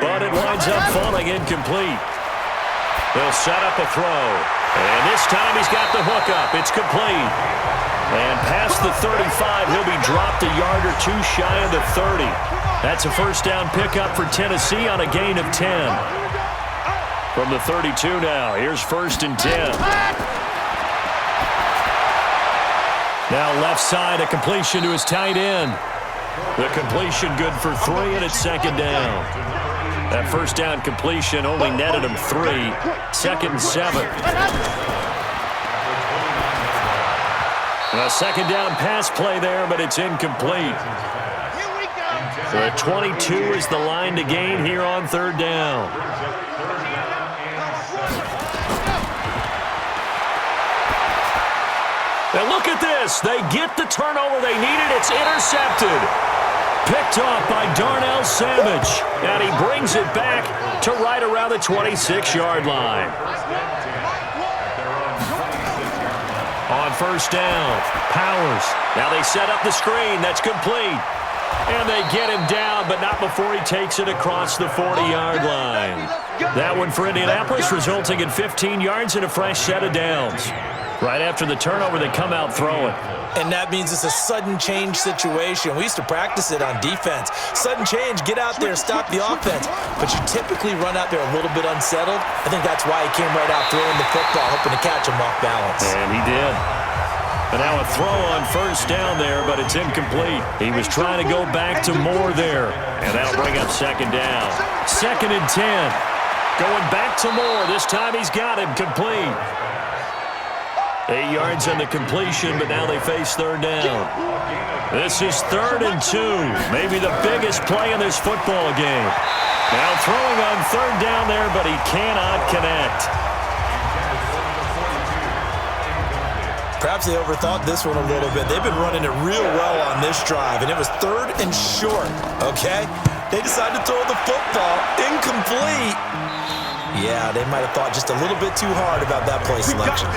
but it winds up falling incomplete. They'll set up a throw, and this time he's got the hook up. It's complete. And past the 35, he'll be dropped a yard or 2 shy of the 30. That's a 1st down pickup for Tennessee on a gain of 10. From the 32 now, here's 1st and 10. Now left side, a completion to his tight end. The completion good for 3, and it's 2nd down. That 1st down completion only netted him 3. 2nd and 7. A 2nd down pass play there, but it's incomplete. The 22 is the line to gain here on 3rd down. And look at this. They get the turnover they needed. It's intercepted. Picked off by Darnell Savage. And he brings it back to right around the 26-yard line. On 1st down, Powers. Now they set up the screen. That's complete. And they get him down, but not before he takes it across the 40-yard line. That one for Indianapolis, resulting in 15 yards and a fresh set of downs. Right after the turnover, they come out throwing. And that means it's a sudden change situation. We used to practice it on defense. Sudden change, get out there, stop the offense. But you typically run out there a little bit unsettled. I think that's why he came right out throwing the football, hoping to catch him off balance. And he did. And now a throw on 1st down there, but it's incomplete. He was trying to go back to Moore there. And that'll bring up 2nd down. 2nd and 10. Going back to Moore. This time he's got him complete. 8 yards on the completion, but now they face 3rd down. This is 3rd and 2. Maybe the biggest play in this football game. Now throwing on 3rd down there, but he cannot connect. Perhaps they overthought this one a little bit. They've been running it real well on this drive, and it was 3rd and short, okay? They decided to throw the football incomplete. Yeah, they might have thought just a little bit too hard about that play selection.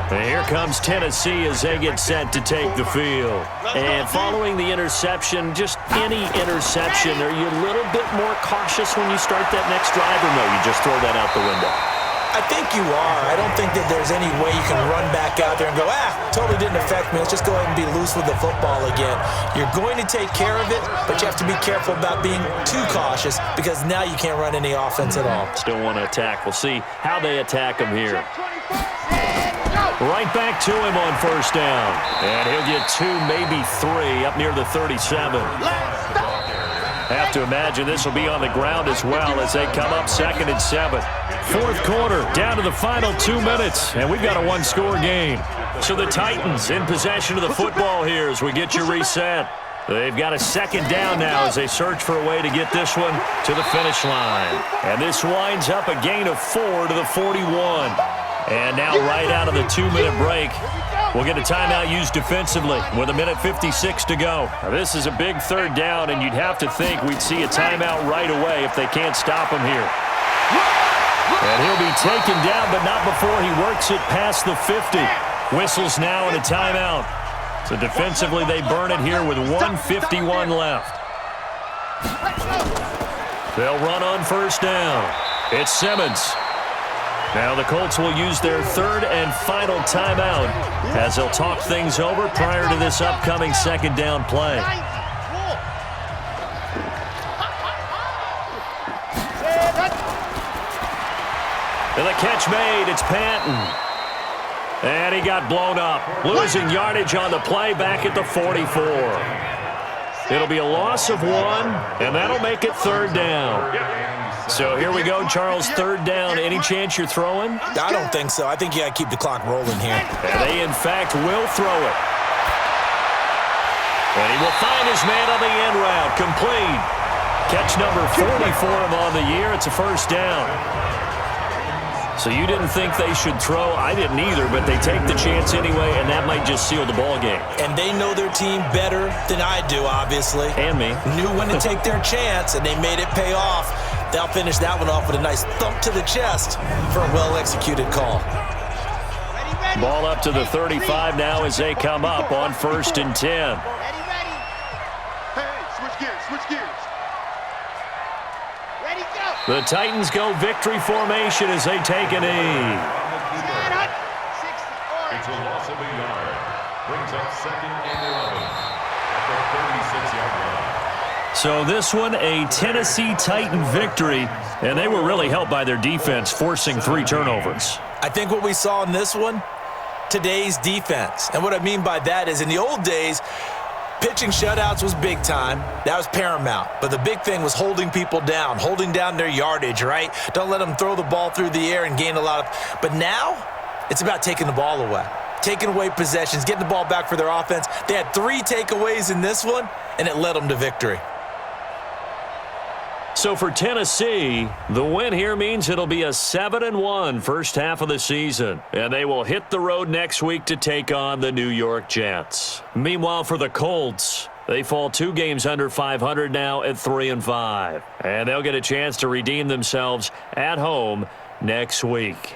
And here comes Tennessee as they get set to take the field. And following the interception, just any interception, are you a little bit more cautious when you start that next drive, or no, you just throw that out the window? I think you are. I don't think that there's any way you can run back out there and go, totally didn't affect me. Let's just go ahead and be loose with the football again. You're going to take care of it, but you have to be careful about being too cautious because now you can't run any offense at all. Still want to attack. We'll see how they attack him here. Right back to him on first down. And he'll get 2, maybe 3 up near the 37. Have to imagine this will be on the ground as well as they come up 2nd and 7. Fourth quarter, down to the final 2 minutes, and we've got a one-score game. So the Titans in possession of the football here as we get you reset. They've got a 2nd down now as they search for a way to get this one to the finish line. And this winds up a gain of 4 to the 41. And now right out of the 2-minute break, we'll get a timeout used defensively with 1:56 to go. Now, this is a big 3rd down, and you'd have to think we'd see a timeout right away if they can't stop him here. And he'll be taken down, but not before he works it past the 50. Whistles now and a timeout. So defensively, they burn it here with 1:51 left. They'll run on first down. It's Simmons. Now the Colts will use their 3rd and final timeout as they'll talk things over prior to this upcoming 2nd down play. And the catch made, it's Panton. And he got blown up, losing yardage on the play back at the 44. It'll be a loss of 1, and that'll make it 3rd down. So here we go, Charles, 3rd down. Any chance you're throwing? I don't think so. I think you got to keep the clock rolling here. And they, in fact, will throw it. And he will find his man on the end route. Complete. Catch number 40 for him on the year. It's a 1st down. So you didn't think they should throw. I didn't either, but they take the chance anyway, and that might just seal the ball game. And they know their team better than I do, obviously. And me. Knew when to take their chance, and they made it pay off. They'll finish that one off with a nice thump to the chest for a well-executed call. Ball up to the 35 now as they come up on 1st and 10. Hey, switch gears. Ready, go. The Titans go victory formation as they take a knee. It's a loss of a yard. Brings up 2nd and 11 at the 36-yard line. So this one, a Tennessee Titan victory, and they were really helped by their defense, forcing 3 turnovers. I think what we saw in this one, today's defense. And what I mean by that is in the old days, pitching shutouts was big time. That was paramount. But the big thing was holding people down, holding down their yardage, right? Don't let them throw the ball through the air and gain a lot of... But now, it's about taking the ball away. Taking away possessions, getting the ball back for their offense. They had 3 takeaways in this one, and it led them to victory. So for Tennessee, the win here means it'll be a 7-1 first half of the season, and they will hit the road next week to take on the New York Jets. Meanwhile, for the Colts, they fall 2 games under 500 now at 3-5, and they'll get a chance to redeem themselves at home next week.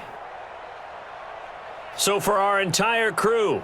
So for our entire crew